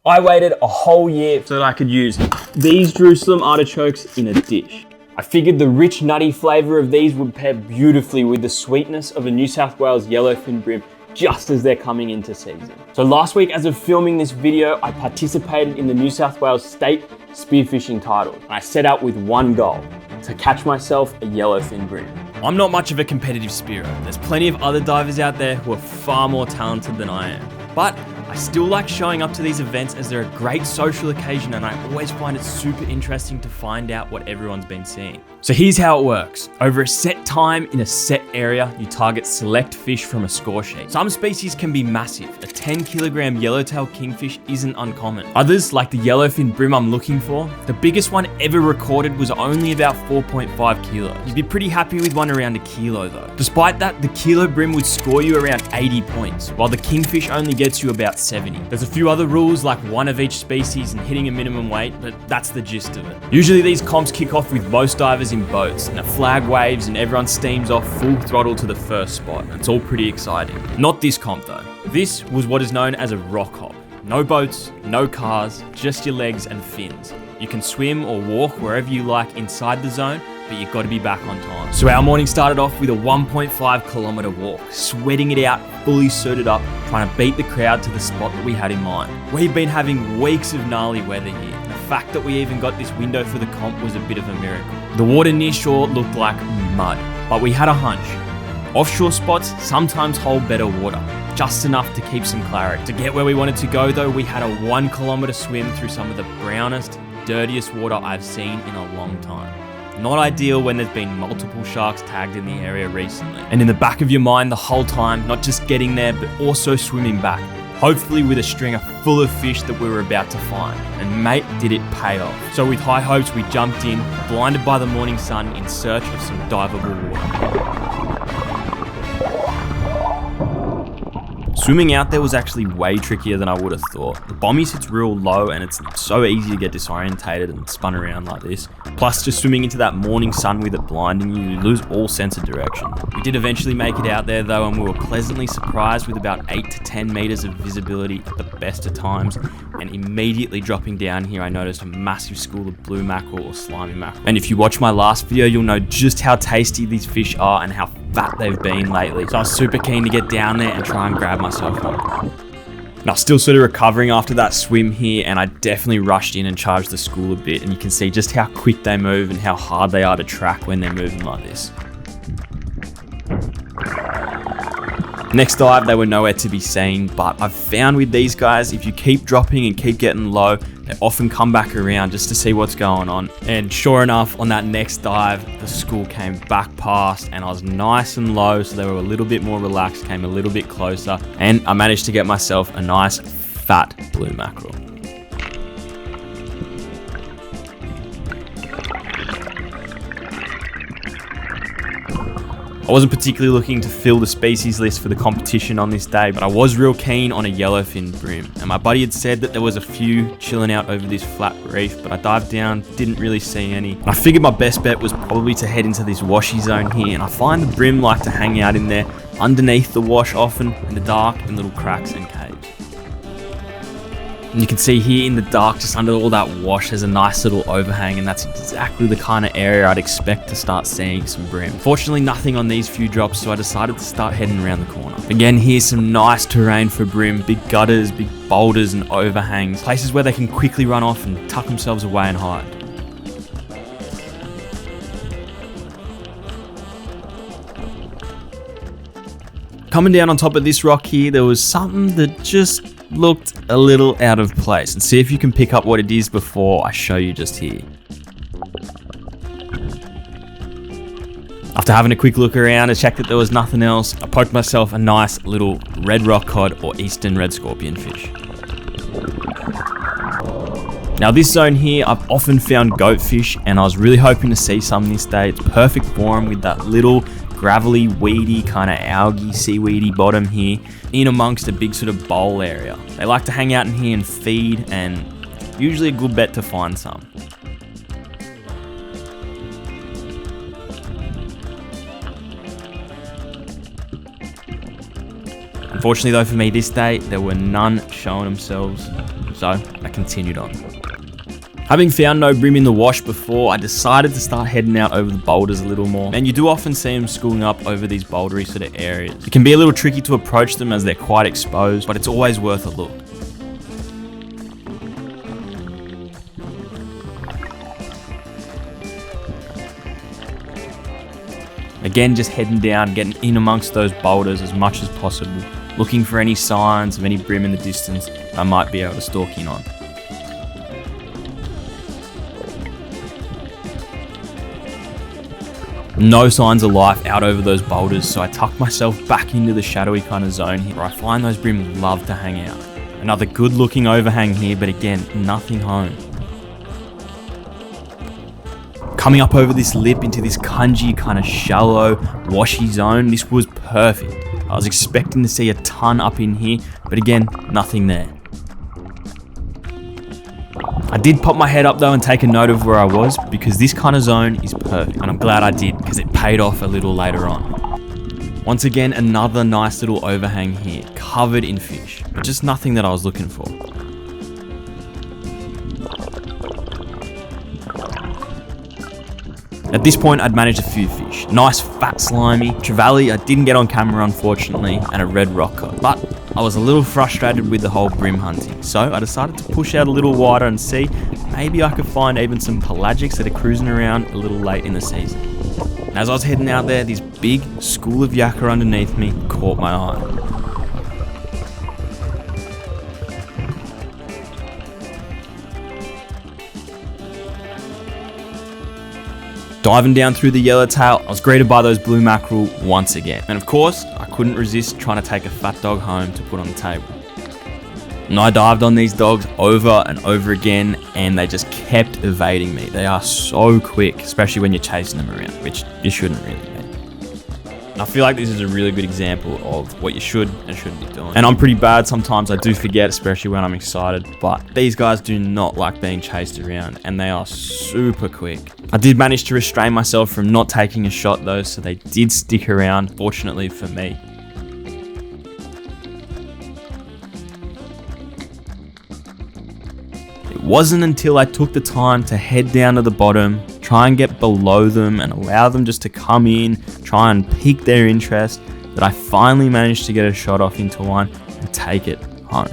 I waited a whole year so that I could use these Jerusalem artichokes in a dish. I figured the rich, nutty flavour of these would pair beautifully with the sweetness of a New South Wales yellowfin bream just as they're coming into season. So last week, as of filming this video, I participated in the New South Wales State Spearfishing Titles, and I set out with one goal: to catch myself a yellowfin bream. I'm not much of a competitive spearer. There's plenty of other divers out there who are far more talented than I am. But I still like showing up to these events as they're a great social occasion, and I always find it super interesting to find out what everyone's been seeing. So here's how it works. Over a set time in a set area, you target select fish from a score sheet. Some species can be massive. A 10 kilogram yellowtail kingfish isn't uncommon. Others, like the yellowfin bream I'm looking for, the biggest one ever recorded was only about 4.5 kilos. You'd be pretty happy with one around a kilo though. Despite that, the kilo bream would score you around 80 points, while the kingfish only gets you about 70. There's a few other rules, like one of each species and hitting a minimum weight, but that's the gist of it. Usually these comps kick off with most divers in boats, and the flag waves and everyone steams off full throttle to the first spot. It's all pretty exciting. Not this comp though. This was what is known as a rock hop. No boats, no cars, just your legs and fins. You can swim or walk wherever you like inside the zone, but you've got to be back on time. So our morning started off with a 1.5 kilometer walk, sweating it out, fully suited up, trying to beat the crowd to the spot that we had in mind. We've been having weeks of gnarly weather here. The fact that we even got this window for the comp was a bit of a miracle. The water near shore looked like mud, but we had a hunch. Offshore spots sometimes hold better water, just enough to keep some clarity. To get where we wanted to go though, we had a 1 kilometer swim through some of the brownest, dirtiest water I've seen in a long time. Not ideal when there's been multiple sharks tagged in the area recently. And in the back of your mind the whole time, not just getting there, but also swimming back, hopefully with a stringer full of fish that we were about to find. And mate, did it pay off. So with high hopes, we jumped in, blinded by the morning sun in search of some diveable water. Swimming out there was actually way trickier than I would have thought. The bommy sits real low and it's so easy to get disorientated and spun around like this. Plus, just swimming into that morning sun with it blinding you, you lose all sense of direction. We did eventually make it out there though, and we were pleasantly surprised with about 8 to 10 meters of visibility at the best of times. And immediately dropping down here, I noticed a massive school of blue mackerel or slimy mackerel. And if you watch my last video, you'll know just how tasty these fish are and how fat they've been lately. So I was super keen to get down there and try and grab myself one. Now, still sort of recovering after that swim here, and I definitely rushed in and charged the school a bit, and you can see just how quick they move and how hard they are to track when they're moving like this. Next dive, they were nowhere to be seen, but I've found with these guys, if you keep dropping and keep getting low, they often come back around just to see what's going on. And sure enough, on that next dive, the school came back past and I was nice and low, so they were a little bit more relaxed, came a little bit closer, and I managed to get myself a nice fat blue mackerel. I wasn't particularly looking to fill the species list for the competition on this day, but I was real keen on a yellowfin bream. And my buddy had said that there was a few chilling out over this flat reef, but I dived down, didn't really see any. And I figured my best bet was probably to head into this washy zone here, and I find the bream like to hang out in there, underneath the wash often, in the dark, in little cracks and caves. And you can see here in the dark, just under all that wash, there's a nice little overhang, and that's exactly the kind of area I'd expect to start seeing some bream. Fortunately, nothing on these few drops, so I decided to start heading around the corner. Again, here's some nice terrain for bream, big gutters, big boulders and overhangs, places where they can quickly run off and tuck themselves away and hide. Coming down on top of this rock here, there was something that just looked a little out of place, and see if you can pick up what it is before I show you just here. After having a quick look around and checked that there was nothing else, I poked myself a nice little red rock cod or eastern red scorpion fish. Now this zone here, I've often found goatfish, and I was really hoping to see some this day. It's perfect for them with that little gravelly, weedy, kind of algae, seaweedy bottom here, in amongst a big sort of bowl area. They like to hang out in here and feed, and usually a good bet to find some. Unfortunately though for me this day, there were none showing themselves. so I continued on. Having found no bream in the wash before, I decided to start heading out over the boulders a little more. And you do often see them schooling up over these bouldery sort of areas. It can be a little tricky to approach them as they're quite exposed, but it's always worth a look. Again, just heading down, getting in amongst those boulders as much as possible, looking for any signs of any bream in the distance that I might be able to stalk in on. No signs of life out over those boulders, so I tuck myself back into the shadowy kind of zone here where I find those bream love to hang out. Another good looking overhang here, but again, nothing home. Coming up over this lip into this cungy kind of shallow, washy zone, this was perfect. I was expecting to see a ton up in here, but again, nothing there. I did pop my head up though and take a note of where I was because this kind of zone is perfect, and I'm glad I did because it paid off a little later on. Once again, another nice little overhang here, covered in fish, but just nothing that I was looking for. At this point, I'd managed a few fish. Nice, fat, slimy, trevally I didn't get on camera unfortunately, and a red rock cod. But I was a little frustrated with the whole bream hunting, so I decided to push out a little wider and see maybe I could find even some pelagics that are cruising around a little late in the season. And as I was heading out there, this big school of yakka underneath me caught my eye. Diving down through the yellowtail, I was greeted by those blue mackerel once again. And of course, I couldn't resist trying to take a fat dog home to put on the table. And I dived on these dogs over and over again, and they just kept evading me. They are so quick, especially when you're chasing them around, which you shouldn't really be. And I feel like this is a really good example of what you should and shouldn't be doing. And I'm pretty bad sometimes, I do forget, especially when I'm excited, but these guys do not like being chased around, and they are super quick. I did manage to restrain myself from not taking a shot though, so they did stick around, fortunately for me. It wasn't until I took the time to head down to the bottom, try and get below them and allow them just to come in, try and pique their interest, that I finally managed to get a shot off into one and take it home.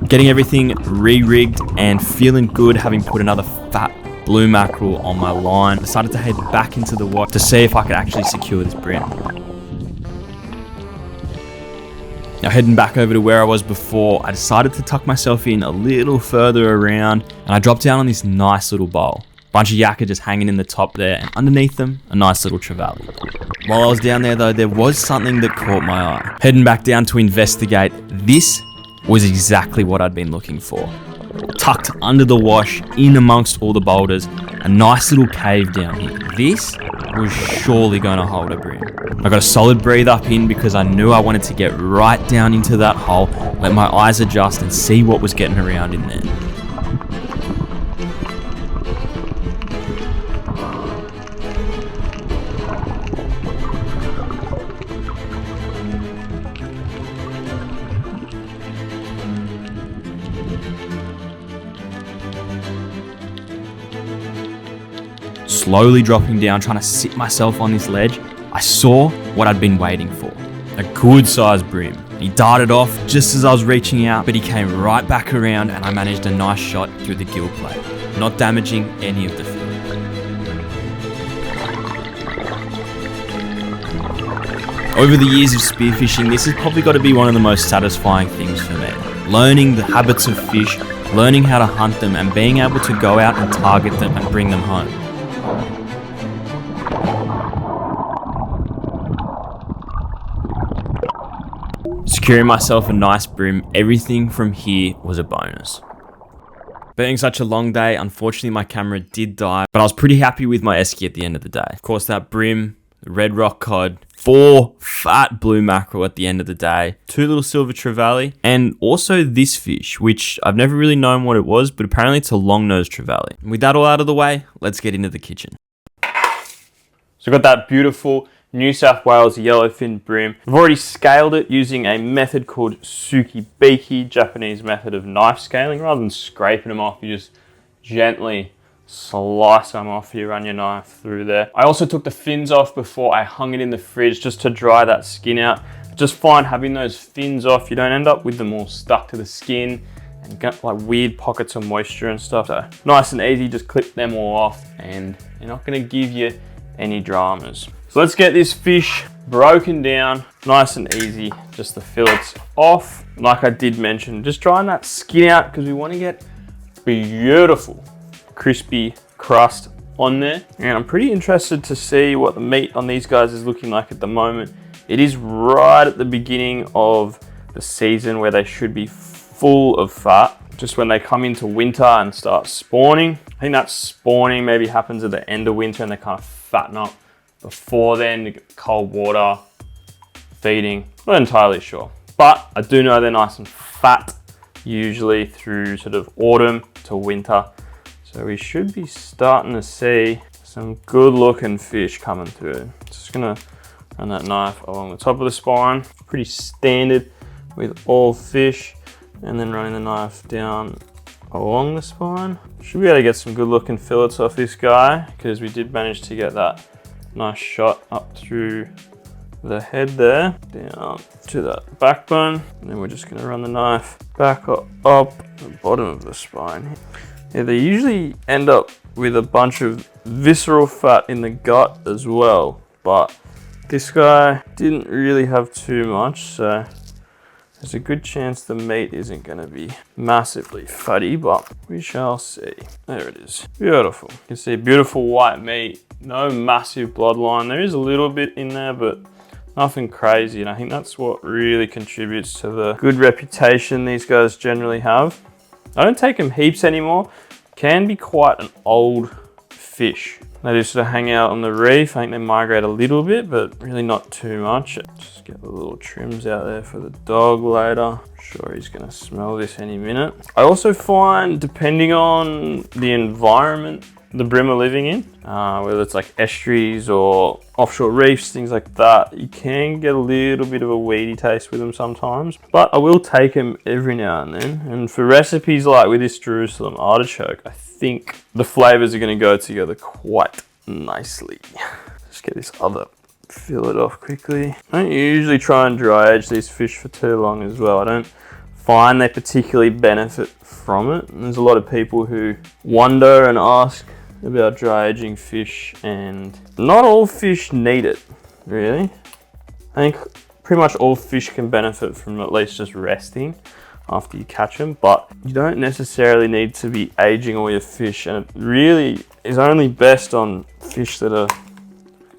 Getting everything re-rigged and feeling good, having put another fat blue mackerel on my line, decided to head back into the water to see if I could actually secure this bream. Now heading back over to where I was before, I decided to tuck myself in a little further around, and I dropped down on this nice little bowl. Bunch of yakka just hanging in the top there, and underneath them, a nice little trevally. While I was down there though, there was something that caught my eye. Heading back down to investigate, this was exactly what I'd been looking for. Tucked under the wash, in amongst all the boulders, a nice little cave down here. This was surely going to hold a bream. I got a solid breathe up in because I knew I wanted to get right down into that hole, let my eyes adjust and see what was getting around in there. Slowly dropping down, trying to sit myself on this ledge, I saw what I'd been waiting for. A good sized bream. He darted off just as I was reaching out, but he came right back around and I managed a nice shot through the gill plate, not damaging any of the fillet. Over the years of spearfishing, this has probably got to be one of the most satisfying things for me. Learning the habits of fish, learning how to hunt them, and being able to go out and target them and bring them home. Securing myself a nice bream, everything from here was a bonus. Being such a long day, unfortunately my camera did die, but I was pretty happy with my esky at the end of the day. Of course that bream, the red rock cod, 4 fat blue mackerel at the end of the day, 2 little silver trevally, and also this fish, which I've never really known what it was, but apparently it's a long-nosed trevally. With that all out of the way, let's get into the kitchen. So I've got that beautiful New South Wales yellowfin bream. I've already scaled it using a method called suki beiki, Japanese method of knife scaling. Rather than scraping them off, you just gently slice them off. You run your knife through there. I also took the fins off before I hung it in the fridge just to dry that skin out. I just find having those fins off, you don't end up with them all stuck to the skin and get like weird pockets of moisture and stuff. So nice and easy, just clip them all off and they're not gonna give you any dramas. So let's get this fish broken down, nice and easy, just the fillets off. Like I did mention, just drying that skin out because we want to get beautiful crispy crust on there. And I'm pretty interested to see what the meat on these guys is looking like at the moment. It is right at the beginning of the season where they should be full of fat. Just when they come into winter and start spawning. I think that spawning maybe happens at the end of winter and they kind of fatten up. Before then, you get cold water, feeding, not entirely sure. But I do know they're nice and fat, usually through sort of autumn to winter. So we should be starting to see some good looking fish coming through. Just gonna run that knife along the top of the spine. Pretty standard with all fish. And then running the knife down along the spine. Should be able to get some good looking fillets off this guy because we did manage to get that nice shot up through the head there, down to that backbone. And then we're just gonna run the knife back up the bottom of the spine. Yeah, they usually end up with a bunch of visceral fat in the gut as well, but this guy didn't really have too much, so there's a good chance the meat isn't gonna be massively fatty, but we shall see. There it is, beautiful. You can see beautiful white meat, no massive bloodline. There is a little bit in there, but nothing crazy. And I think that's what really contributes to the good reputation these guys generally have. I don't take them heaps anymore. Can be quite an old fish. They just sort of hang out on the reef. I think they migrate a little bit, but really not too much. Just get the little trims out there for the dog later. I'm sure he's gonna smell this any minute. I also find, depending on the environment the bream are living in, whether it's like estuaries or offshore reefs, things like that, you can get a little bit of a weedy taste with them sometimes, but I will take them every now and then. And for recipes like with this Jerusalem artichoke, I think the flavors are going to go together quite nicely. Just get this other fillet off quickly. I don't usually try and dry age these fish for too long as well. I don't find they particularly benefit from it. And there's a lot of people who wonder and ask about dry aging fish, and not all fish need it, really. I think pretty much all fish can benefit from at least just resting after you catch them, but you don't necessarily need to be aging all your fish, and it really is only best on fish that are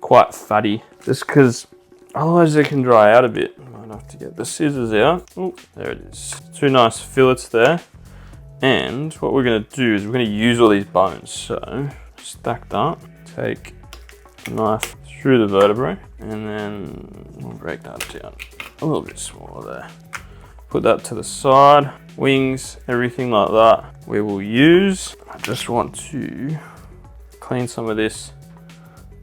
quite fatty, just because otherwise they can dry out a bit. I might have to get the scissors out. Oh, there it is. Two nice fillets there. And what we're gonna do is we're gonna use all these bones. So stacked up, take a knife through the vertebrae, and then we'll break that down a little bit smaller there. Put that to the side, wings, everything like that we will use. I just want to clean some of this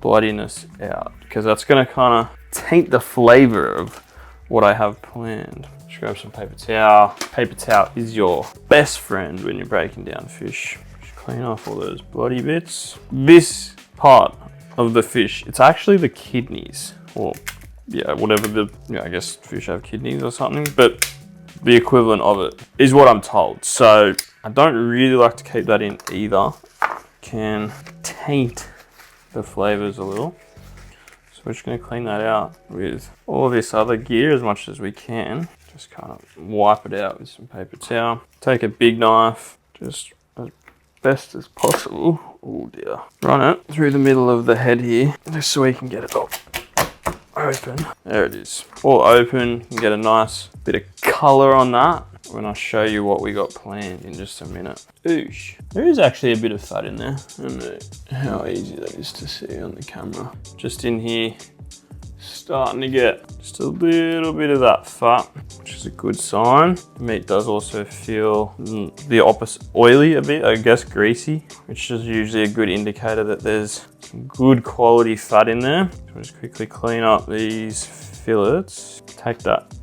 bloodiness out because that's gonna kind of taint the flavor of what I have planned. Just grab some paper towel. Paper towel is your best friend when you're breaking down fish. Just clean off all those bloody bits. This part of the fish, it's actually the kidneys, or yeah, whatever the, I guess fish have kidneys or something, but the equivalent of it is what I'm told. So I don't really like to keep that in either. Can taint the flavors a little. So we're just gonna clean that out with all this other gear as much as we can. Just kind of wipe it out with some paper towel. Take a big knife, just as best as possible. Oh dear. Run it through the middle of the head here, just so we can get it all open. There it is. All open. You can get a nice bit of color on that when I show you what we got planned in just a minute. Oosh. There is actually a bit of fat in there. I don't know how easy that is to see on the camera. Just in here, starting to get just a little bit of that fat, which is a good sign. The meat does also feel the opposite, oily a bit, I guess greasy, which is usually a good indicator that there's some good quality fat in there. So I'll just quickly clean up these fillets. Take that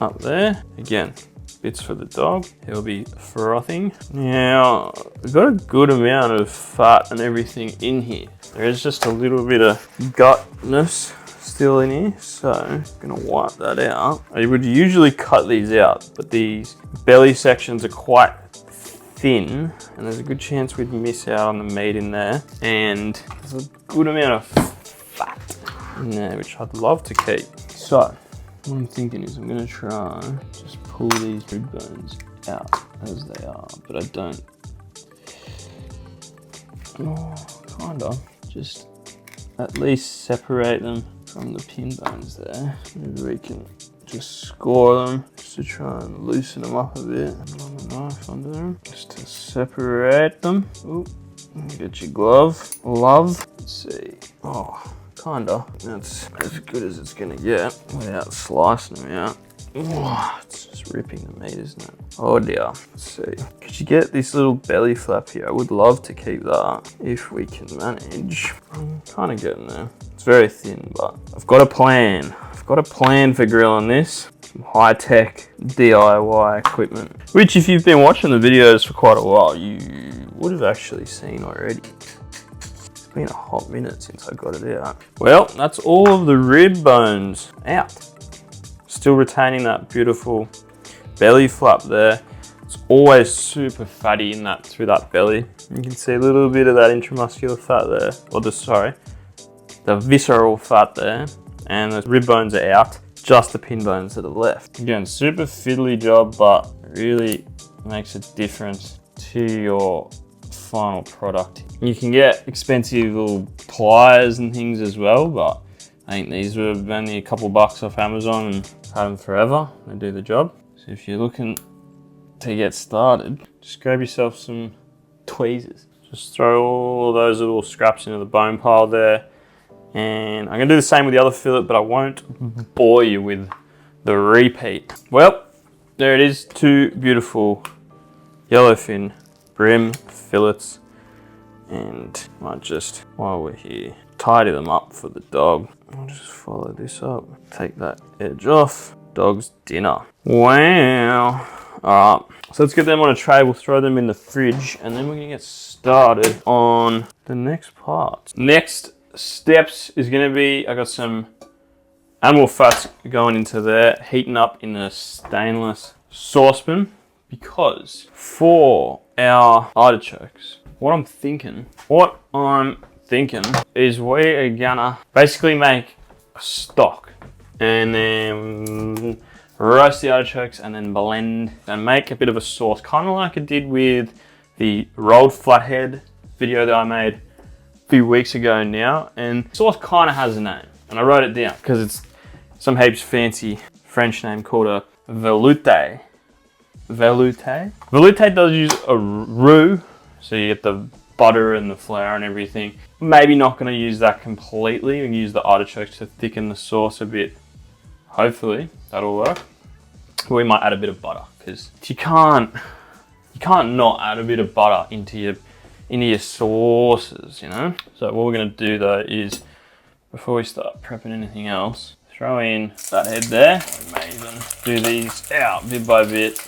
up there. Again, bits for the dog. He'll be frothing. Now, we've got a good amount of fat and everything in here. There is just a little bit of gutness still in here, so I'm gonna wipe that out. I would usually cut these out, but these belly sections are quite thin, and there's a good chance we'd miss out on the meat in there. And there's a good amount of fat in there, which I'd love to keep. So, what I'm thinking is I'm gonna try just pull these rib bones out as they are, but I don't. Oh, kinda. Just at least separate them from the pin bones there. Maybe we can just score them just to try and loosen them up a bit. Run the knife under them just to separate them. Ooh, get your glove. Love. Let's see. Oh, kinda. That's as good as it's gonna get without slicing them out. Oh, it's just ripping the meat, isn't it? Oh dear. Let's see. Could you get this little belly flap here? I would love to keep that if we can manage. I'm kind of getting there. It's very thin, but I've got a plan. I've got a plan for grilling this. Some high-tech DIY equipment, which if you've been watching the videos for quite a while, you would have actually seen already. It's been a hot minute since I got it out. Well, that's all of the rib bones out. Still retaining that beautiful belly flap there. It's always super fatty in that, through that belly. You can see a little bit of that intramuscular fat there, or the visceral fat there, and the rib bones are out, just the pin bones that are left. Again, super fiddly job, but it really makes a difference to your final product. You can get expensive little pliers and things as well, but I think these were only a couple bucks off Amazon and had them forever. They do the job. So if you're looking to get started, just grab yourself some tweezers. Just throw all of those little scraps into the bone pile there. And I'm gonna do the same with the other fillet, but I won't bore you with the repeat. Well, there it is, 2 beautiful yellowfin bream fillets. And I might just, while we're here, tidy them up for the dog. I'll just follow this up, take that edge off. Dog's dinner. Wow. All right, so let's get them on a tray. We'll throw them in the fridge, and then we're gonna get started on the next part. Next steps is gonna be, I got some animal fats going into there, heating up in a stainless saucepan, because for our artichokes, what I'm thinking is we are gonna basically make a stock and then roast the artichokes and then blend and make a bit of a sauce, kind of like I did with the rolled flathead video that I made a few weeks ago now. And the sauce kind of has a name, and I wrote it down because it's some heaps fancy French name called a velouté. Velouté does use a roux, so you get the butter and the flour and everything. Maybe not going to use that completely. We can use the artichokes to thicken the sauce a bit. Hopefully that'll work. We might add a bit of butter, because you can't not add a bit of butter into your sauces, you know. So what we're going to do though is, before we start prepping anything else, throw in that head there. Amazing. Do these out bit by bit.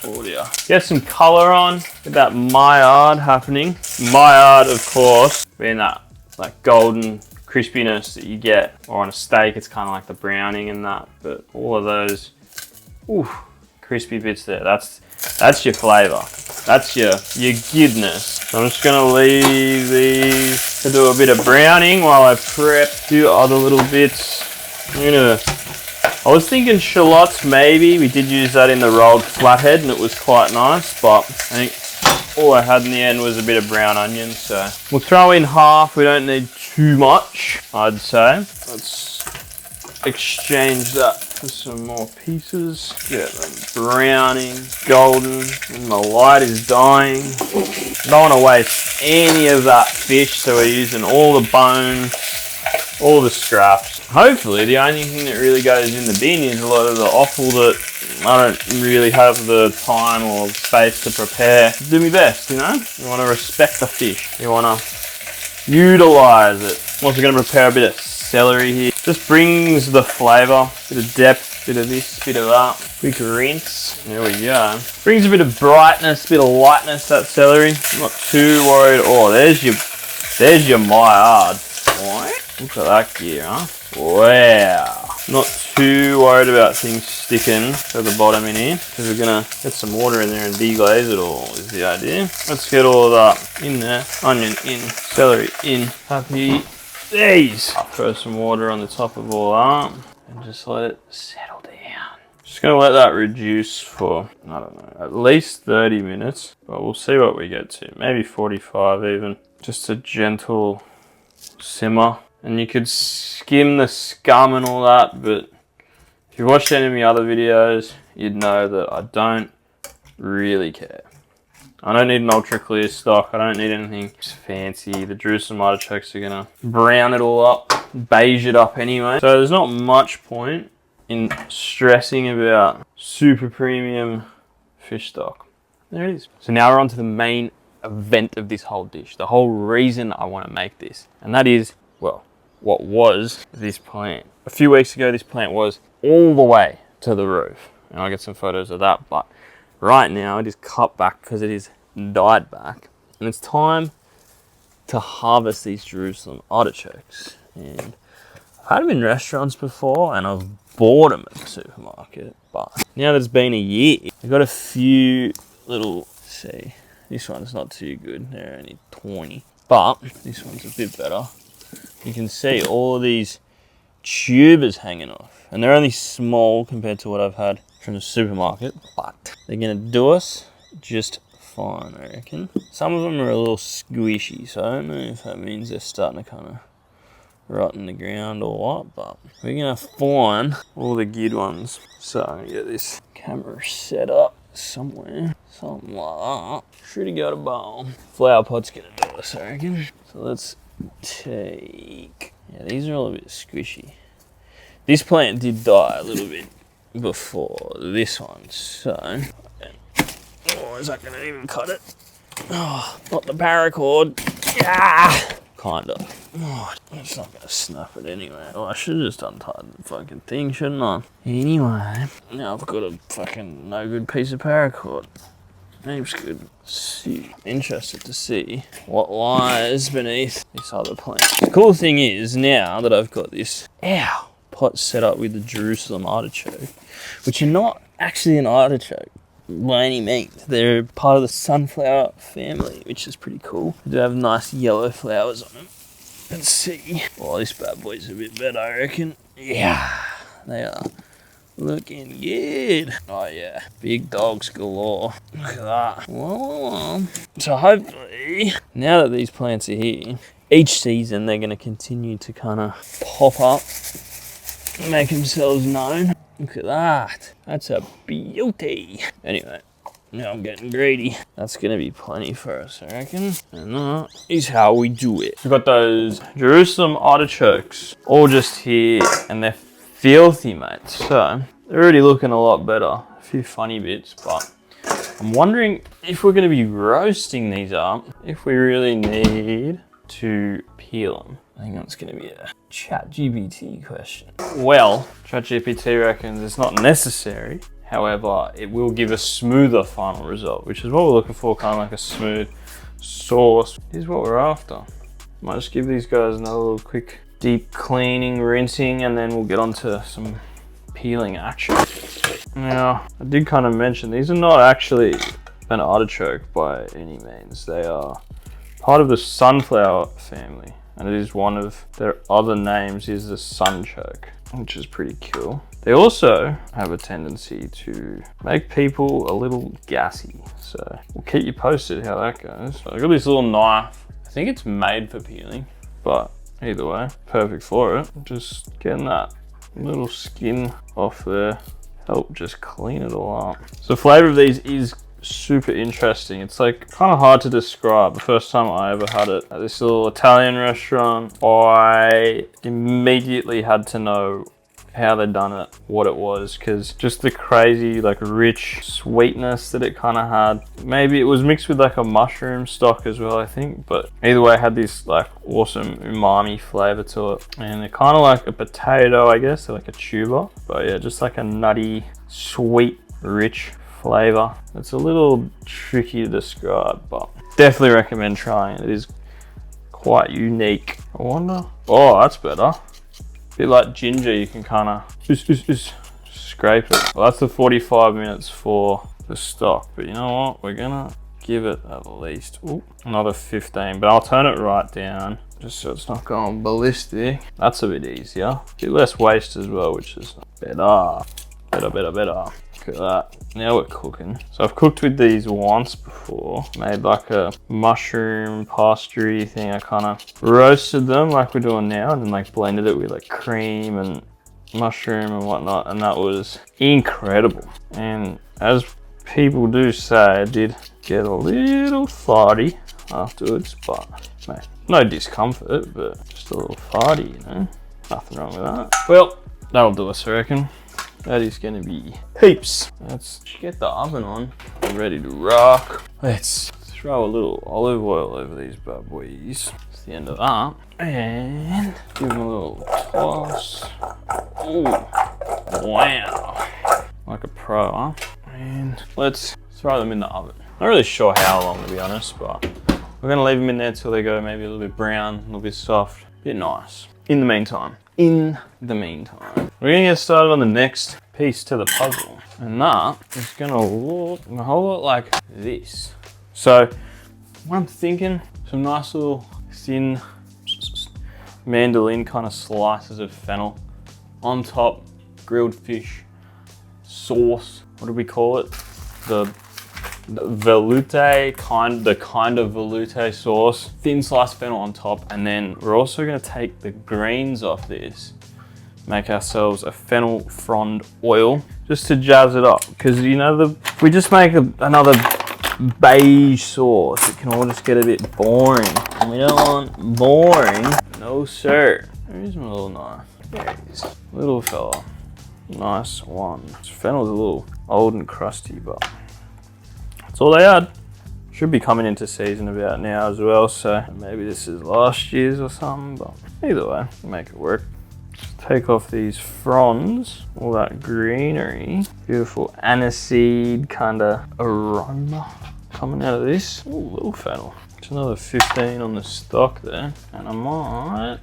Oh dear. Get some colour on, get that Maillard happening. Maillard, of course, being that like golden crispiness that you get, or on a steak, it's kind of like the browning and that, but all of those, ooh, crispy bits there, that's your flavour. That's your goodness. So I'm just gonna leave these to do a bit of browning while I prep, do other little bits. I was thinking shallots maybe. We did use that in the rolled flathead and it was quite nice, but I think all I had in the end was a bit of brown onion, so we'll throw in half. We don't need too much, I'd say. Let's exchange that for some more pieces. Get them browning, golden, and the light is dying. Don't want to waste any of that fish, so we're using all the bones, all the scraps. Hopefully the only thing that really goes in the bin is a lot of the offal that I don't really have the time or space to prepare. Do my best, you know? You want to respect the fish. You want to utilize it. I'm also going to prepare a bit of celery here. Just brings the flavour, bit of depth, bit of this, bit of that. Quick rinse. There we go. Brings a bit of brightness, bit of lightness, that celery. I'm not too worried. Oh, there's your Maillard. Look at that gear, huh? Wow. Not too worried about things sticking to the bottom in here, because we're gonna get some water in there and deglaze it all is the idea. Let's get all of that in there. Onion in, celery in, happy days. Throw some water on the top of all that and just let it settle down. Just gonna let that reduce for, I don't know, at least 30 minutes, but we'll see what we get to. Maybe 45 even. Just a gentle simmer. And you could skim the scum and all that, but if you watched any of my other videos, you'd know that I don't really care. I don't need an ultra clear stock. I don't need anything fancy. The Jerusalem artichokes are gonna brown it all up, beige it up anyway. So there's not much point in stressing about super premium fish stock. There it is. So now we're on to the main event of this whole dish. The whole reason I want to make this, and that is, well, what was this plant. A few weeks ago, this plant was all the way to the roof. And I'll get some photos of that, but right now it is cut back because it is died back. And it's time to harvest these Jerusalem artichokes. And I've had them in restaurants before and I've bought them at the supermarket. But now that it's been a year, I've got a few little, see, this one's not too good. They're only 20, but this one's a bit better. You can see all of these tubers hanging off, and they're only small compared to what I've had from the supermarket, but they're gonna do us just fine, I reckon. Some of them are a little squishy, so I don't know if that means they're starting to kind of rot in the ground or what, but we're gonna find all the good ones. So I'm gonna get this camera set up somewhere, something like that. Should have got a bowl. Flower pot's gonna do us, I reckon. So let's take, yeah, these are all a bit squishy. This plant did die a little bit before this one, so, oh, is that gonna even cut it? Oh, not the paracord. Yeah, kind of. Oh, it's not gonna snap it anyway. Oh, I should have just untied the fucking thing, shouldn't I? Anyway, now I've got a fucking no good piece of paracord. Name's good. See, interested to see what lies beneath this other plant. The cool thing is, now that I've got this pot set up with the Jerusalem artichoke, which are not actually an artichoke by any means. They're part of the sunflower family, which is pretty cool. They do have nice yellow flowers on them. Let's see. Oh, this bad boy's a bit better, I reckon. Yeah, they are. Looking good. Oh yeah, big dogs galore. Look at that. Whoa. So hopefully, now that these plants are here, each season they're going to continue to kind of pop up, make themselves known. Look at that. That's a beauty. Anyway, now I'm getting greedy. That's going to be plenty for us, I reckon. And that is how we do it. We've got those Jerusalem artichokes all just here, and they're filthy, mate. So they're already looking a lot better. A few funny bits, but I'm wondering if we're going to be roasting these up, if we really need to peel them. I think that's going to be a ChatGPT question. Well, ChatGPT reckons it's not necessary. However, it will give a smoother final result, which is what we're looking for, kind of like a smooth sauce. Here's what we're after. Might just give these guys another little quick deep cleaning, rinsing, and then we'll get on to some peeling action. Now, I did kind of mention, these are not actually an artichoke by any means. They are part of the sunflower family, and it is one of their other names is the sunchoke, which is pretty cool. They also have a tendency to make people a little gassy, so we'll keep you posted how that goes. So I've got this little knife. I think it's made for peeling, but either way, perfect for it. Just getting that little skin off there, help just clean it all up. So the flavor of these is super interesting. It's like kind of hard to describe. The first time I ever had it at this little Italian restaurant, I immediately had to know how they done it, what it was, because just the crazy like rich sweetness that it kind of had. Maybe it was mixed with like a mushroom stock as well, I think, but either way it had this like awesome umami flavor to it, and they're kind of like a potato, I guess. They're like a tuber, but yeah, just like a nutty, sweet, rich flavor. It's a little tricky to describe, but definitely recommend trying it. It is quite unique. I wonder, oh, that's better. A bit like ginger, you can kind of scrape it. Well, that's the 45 minutes for the stock, but you know what, we're gonna give it at least another 15, but I'll turn it right down just so it's not going ballistic. That's a bit easier, a bit less waste as well, which is better. Look at that. Now we're cooking. So I've cooked with these once before. Made like a mushroom pastry thing. I kind of roasted them like we're doing now, and then like blended it with like cream and mushroom and whatnot, and that was incredible. And as people do say, I did get a little farty afterwards, but mate, no discomfort, but just a little farty, you know. Nothing wrong with that. Well, that'll do us, I reckon. That is going to be heaps. Let's get the oven on. We're ready to rock. Let's throw a little olive oil over these bad boys. That's the end of that. And give them a little toss. Ooh, wow. Like a pro, huh? And let's throw them in the oven. Not really sure how long, to be honest, but we're going to leave them in there till they go maybe a little bit brown, a little bit soft, a bit nice. In the meantime, we're gonna get started on the next piece to the puzzle, and that is gonna look a whole lot like this. So what I'm thinking, some nice little thin mandolin kind of slices of fennel on top, grilled fish sauce. What do we call it? The velouté the kind of velouté sauce, thin sliced fennel on top, and then we're also going to take the greens off this, make ourselves a fennel frond oil just to jazz it up, because you know, if we just make another beige sauce, it can all just get a bit boring, and we don't want boring. No sir. Here's my little knife. There he is, little fella, nice one. This fennel's a little old and crusty, but that's all they had. Should be coming into season about now as well, so maybe this is last year's or something, but either way, make it work. Just take off these fronds, all that greenery, beautiful aniseed kind of aroma coming out of this. Ooh, little fennel. It's another 15 on the stock there, and I might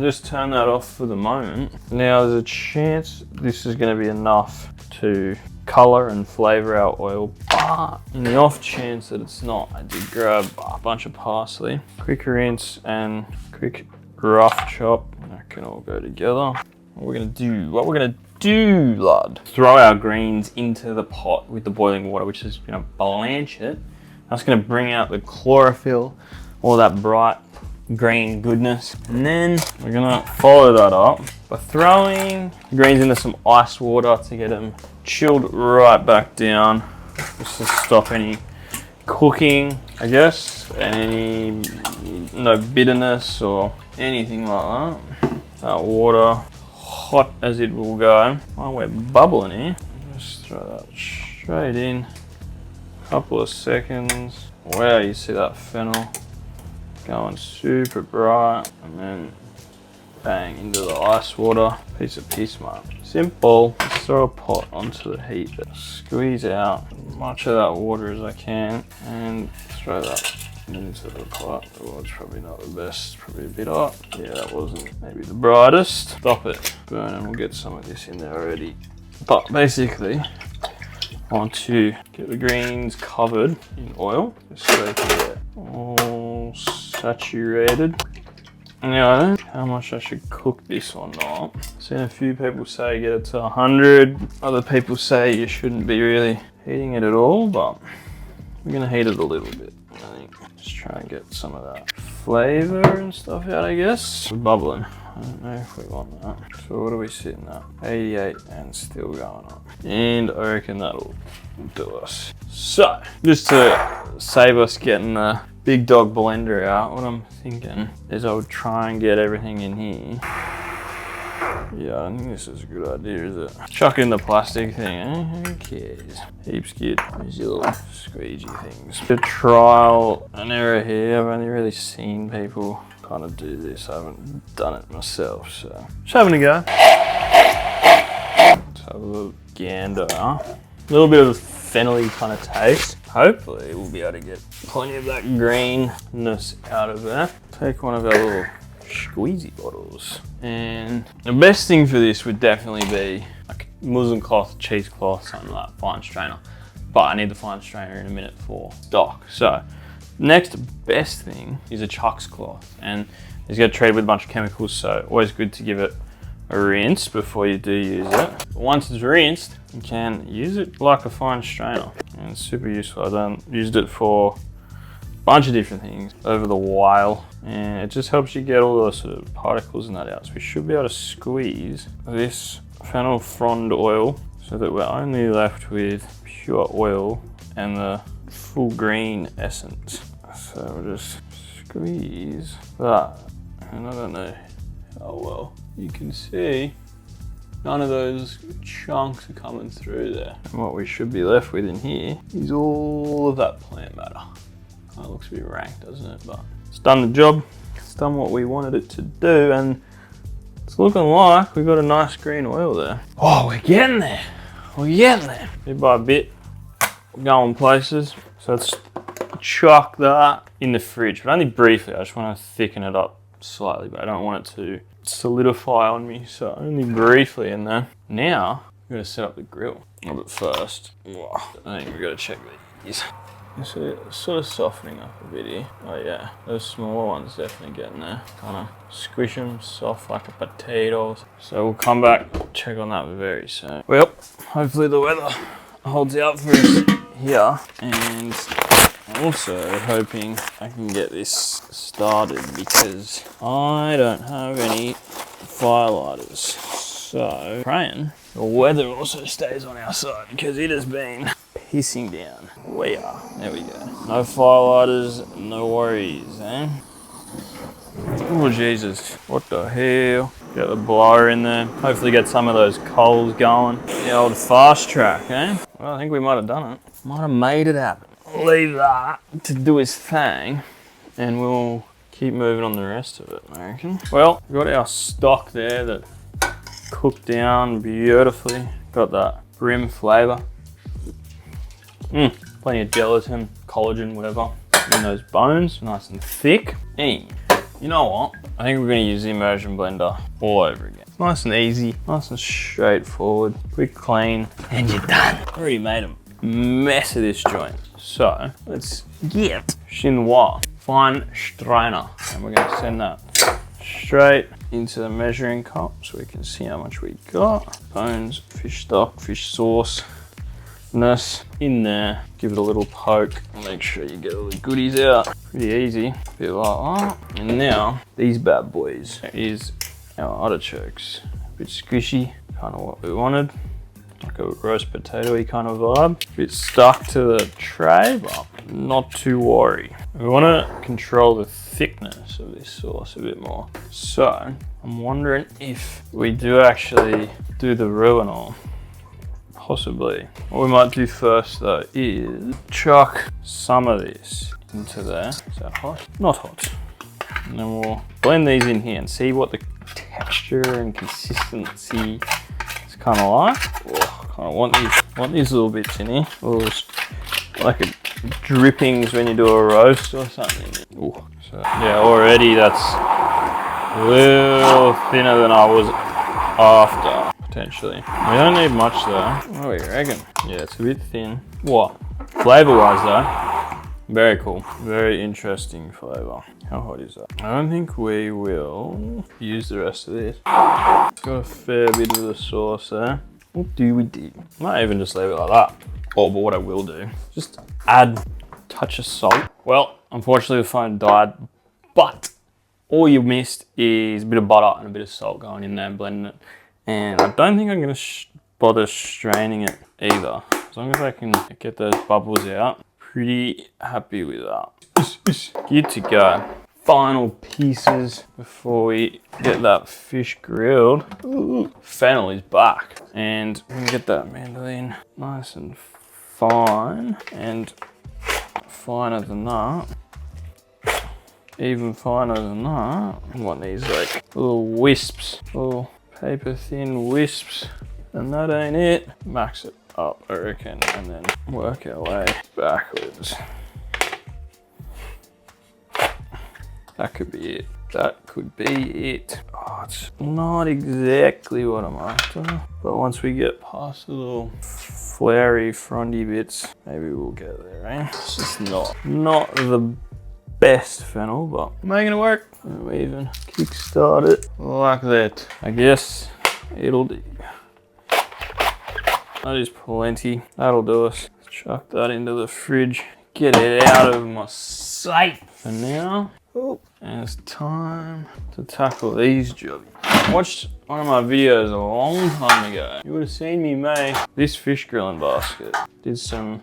just turn that off for the moment. Now there's a chance this is going to be enough to color and flavor our oil, but in the off chance that it's not, I did grab a bunch of parsley, quick rinse and quick rough chop. That can all go together. What we're gonna do, lad, throw our greens into the pot with the boiling water, which is gonna blanch it. That's gonna bring out the chlorophyll, all that bright green goodness, and then we're gonna follow that up by throwing the greens into some ice water to get them chilled right back down, just to stop any cooking, I guess, and any no bitterness or anything like that. That water, hot as it will go. While we're bubbling here, just throw that straight in. Couple of seconds. Wow, you see that fennel going super bright, and then bang into the ice water. Piece of piss, mate. Simple. Just throw a pot onto the heat, squeeze out as much of that water as I can, and throw that into the pot. Oh, it's probably not the best, probably a bit hot. Yeah, that wasn't maybe the brightest. Stop it burning, we'll get some of this in there already. But basically, I want to get the greens covered in oil, just so they can get all saturated. Now, I don't know how much I should cook this or not. I've seen a few people say get it to 100. Other people say you shouldn't be really heating it at all, but we're gonna heat it a little bit, I think. Just try and get some of that flavor and stuff out, I guess. We're bubbling. I don't know if we want that. So what are we sitting at? 88 and still going up. And I reckon that'll do us. So, just to save us getting the big dog blender out, what I'm thinking is I would try and get everything in here Yeah, I don't think this is a good idea, is it? Chuck it in the plastic thing, eh? Who cares? Heaps good. These little squeegee things. A trial and error here. I've only really seen people kind of do this. I haven't done it myself, so just having a go. Let's have a little gander. A little bit of a fennel-y kind of taste. Hopefully we'll be able to get plenty of that greenness out of there. Take one of our little squeezy bottles. And the best thing for this would definitely be like muslin cloth, cheesecloth, something like that, fine strainer. But I need the fine strainer in a minute for stock. So next best thing is a chucks cloth, and it's got treated with a bunch of chemicals, so always good to give it a rinse before you do use it. But once it's rinsed, you can use it like a fine strainer, and it's super useful. I've used it for a bunch of different things over the while, and it just helps you get all those sort of particles and that out. So we should be able to squeeze this fennel frond oil so that we're only left with pure oil and the full green essence. So we'll just squeeze that, and I don't know how well you can see, none of those chunks are coming through there. And what we should be left with in here is all of that plant matter. Kind of looks a bit rank, doesn't it? But it's done the job. It's done what we wanted it to do, and it's looking like we've got a nice green oil there. Oh, we're getting there. We're getting there. Bit by bit, we're going places. So let's chuck that in the fridge, but only briefly. I just want to thicken it up slightly, but I don't want it to solidify on me, so only briefly in there. Now we're going to set up the grill. Oh, but first, I think we've got to check these. So sort of softening up a bit here. Oh yeah, those smaller ones definitely getting there. Kind of squish them soft like a potatoes. So we'll come back, check on that very soon. Well, hopefully the weather holds out for us here, and I'm also hoping I can get this started because I don't have any firelighters. So praying the weather also stays on our side because it has been pissing down. There we go. No firelighters, no worries, eh? Oh Jesus, what the hell? Got the blower in there. Hopefully get some of those coals going. The old fast track, eh? Well, I think we might have done it. Might have made it happen. Leave that to do his thing, and we'll keep moving on the rest of it, I reckon. Well, we've got our stock there that cooked down beautifully. Got that brim flavour. Plenty of gelatin, collagen, whatever, in those bones, nice and thick. And you know what? I think we're going to use the immersion blender all over again. Nice and easy, nice and straightforward, quick clean, and you're done. Already made a mess of this joint. So let's get chinois fine strainer, and we're going to send that straight into the measuring cup so we can see how much we got. Bones, fish stock, fish sauce. In there, give it a little poke, make sure you get all the goodies out. Pretty easy, bit like that. And now, these bad boys is our artichokes. A bit squishy, kind of what we wanted. Like a roast potato-y kind of vibe. A bit stuck to the tray, but not to worry. We want to control the thickness of this sauce a bit more. So, I'm wondering if we do actually do the roux. Possibly. What we might do first though is chuck some of this into there. Is that hot? Not hot. And then we'll blend these in here and see what the texture and consistency is kind of like. Oh, kind of want these little bits in here. Like drippings when you do a roast or something. Ooh. So yeah, already that's a little thinner than I was after. Potentially. We don't need much though. What do you reckon? Yeah, it's a bit thin. What? Flavour wise though, very cool. Very interesting flavour. How hot is that? I don't think we will use the rest of this. Got a fair bit of the sauce there. What do we do? Might even just leave it like that. Oh, but what I will do, just add a touch of salt. Well, unfortunately the phone died, but all you missed is a bit of butter and a bit of salt going in there and blending it. And I don't think I'm going to bother straining it either. As long as I can get those bubbles out, pretty happy with that. Good to go. final pieces before we get that fish grilled. Ooh, fennel is back. And we can get that mandolin nice and fine, and finer than that. Even finer than that. I want these like little wisps, little paper thin wisps. And that ain't it. Max it up, I reckon, and then work our way backwards. That could be it. That could be it. Oh, it's not exactly what I'm after, but once we get past the little flowery, frondy bits, maybe we'll get there, eh? It's just not the best fennel, but making it work. And we even kickstart it like that. I guess it'll do. That is plenty. That'll do us. Chuck that into the fridge. Get it out of my sight for now. Oh, and it's time to tackle these jobbies. I watched one of my videos a long time ago. You would have seen me make this fish grilling basket. Did some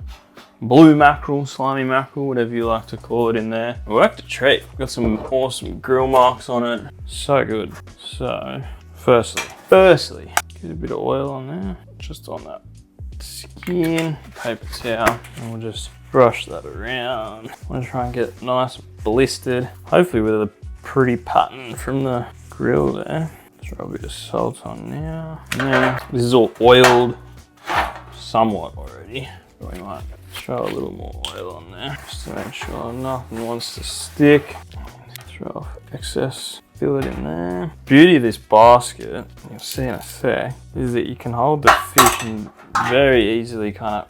blue mackerel, slimy mackerel, whatever you like to call it in there. It worked a treat. Got some awesome grill marks on it. So good. So, firstly, get a bit of oil on there, just on that skin, paper towel, and we'll just brush that around. I want to try and get it nice and blistered, hopefully with a pretty pattern from the grill there. Throw a bit of salt on now. And then this is all oiled somewhat already, but we might throw a little more oil on there just to make sure nothing wants to stick. Throw off excess fillet in there. Beauty of this basket, you'll see in a sec, is that you can hold the fish and very easily kind of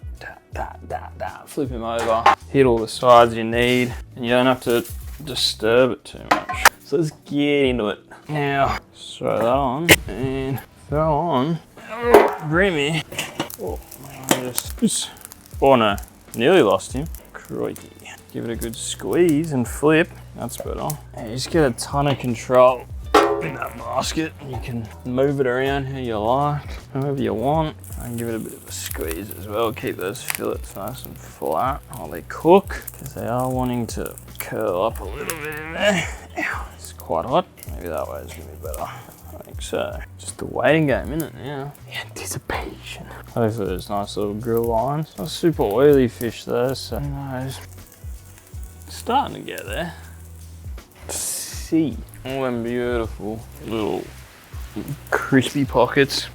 flip him over, hit all the sides you need, and you don't have to disturb it too much. So let's get into it. Now, throw that on and throw on Breamy. Oh no, nearly lost him. Crikey. Give it a good squeeze and flip. That's better. And you just get a ton of control in that basket. You can move it around how you like, however you want. And give it a bit of a squeeze as well. Keep those fillets nice and flat while they cook, because they are wanting to curl up a little bit in there. Ow, it's quite hot. Maybe that way is gonna be better. I think so. Just the waiting game, isn't it now? The anticipation. Hopefully there's nice little grill lines. Not super oily fish though, so who knows. Starting to get there. See all them beautiful little crispy pockets.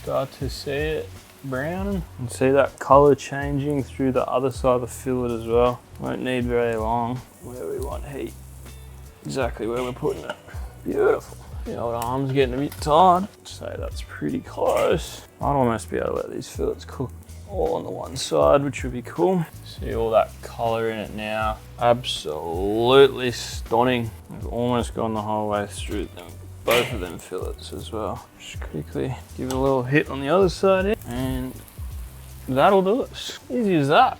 Start to see it browning and see that color changing through the other side of the fillet as well. Won't need very long. Where we want heat, exactly where we're putting it. Beautiful. The old arm's getting a bit tired, so that's pretty close. I'd almost be able to let these fillets cook all on the one side, which would be cool. See all that color in it now. Absolutely stunning. We've almost gone the whole way through them, both of them fillets as well. Just quickly give it a little hit on the other side here, and that'll do it. Easy as that.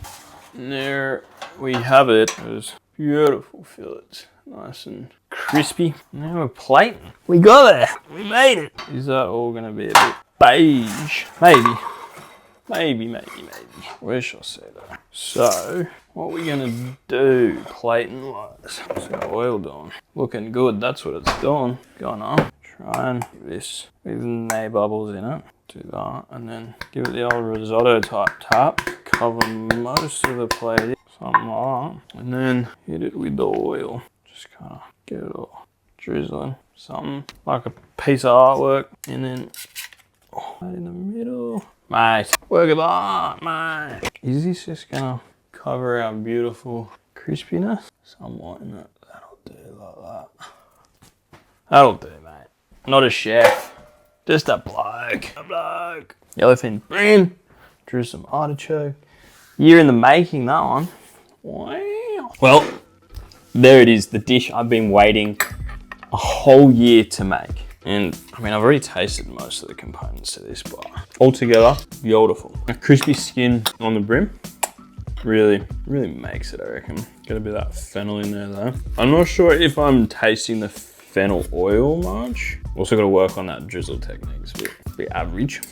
And there we have it. Those beautiful fillets, nice and crispy. Now we're plating. We got there. We made it. Is that all gonna be a bit beige? Maybe. Maybe. Where shall I say that? So, what we're gonna do plating wise. What's our oil doing? Looking good, that's what it's doing. Going on. Try and give this with no bubbles in it. Do that, and then give it the old risotto type tap. Cover most of the plate, something like that. And then hit it with the oil. Just kind of get it all drizzling. Something like a piece of artwork. And then right in the middle. Mate, work of art, mate. Is this just gonna cover our beautiful crispiness? Somewhat in it. That'll do like that. That'll do, mate. Not a chef, just a bloke. A bloke. Yellowfin Bream, Jerusalem Artichoke. Year in the making, that one. Wow. Well, there it is, the dish I've been waiting a whole year to make. And I mean, I've already tasted most of the components of this, but altogether, beautiful. A crispy skin on the brim, really makes it, I reckon. Got a bit of that fennel in there though. I'm not sure if I'm tasting the fennel oil much. Also got to work on that drizzle technique. It's a bit average,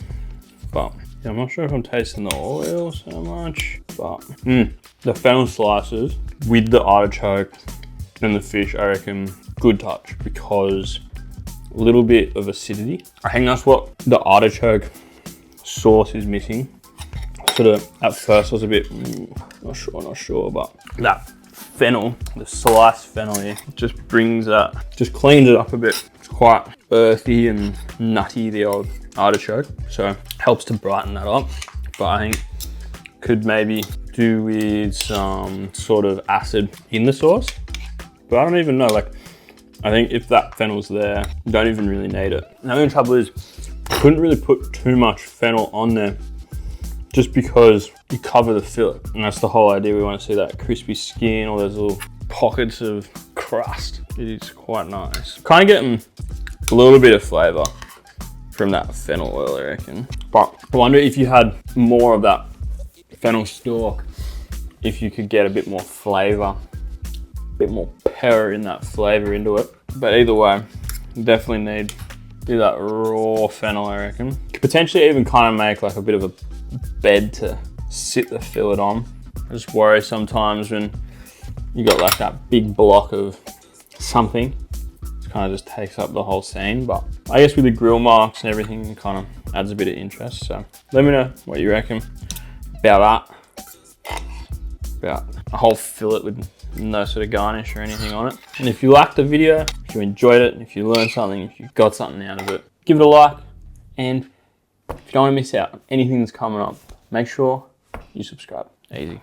but yeah, I'm not sure if I'm tasting the oil so much, but the fennel slices with the artichoke, And the fish, I reckon, good touch because a little bit of acidity. I think that's what the artichoke sauce is missing. Sort of, at first I was a bit, not sure, but that fennel, the sliced fennel here, just brings that, just cleans it up a bit. It's quite earthy and nutty, the old artichoke, so helps to brighten that up. But I think could maybe do with some sort of acid in the sauce. But I don't even know, like, I think if that fennel's there, you don't even really need it. The only trouble is, I couldn't really put too much fennel on there just because you cover the fillet. And that's the whole idea. We want to see that crispy skin, all those little pockets of crust. It is quite nice. Kind of getting a little bit of flavor from that fennel oil, I reckon. But I wonder if you had more of that fennel stalk, if you could get a bit more flavor, a bit more pepper in that flavor into it. But either way, definitely need do that raw fennel, I reckon. Could potentially even kind of make like a bit of a bed to sit the fillet on. I just worry sometimes when you got like that big block of something, it kind of just takes up the whole scene. But I guess with the grill marks and everything, it kind of adds a bit of interest. So let me know what you reckon about that. About a whole fillet with no sort of garnish or anything on it. And if you liked the video, if you enjoyed it, if you learned something, if you got something out of it, give it a like. And if you don't want to miss out on anything that's coming up, make sure you subscribe. Easy.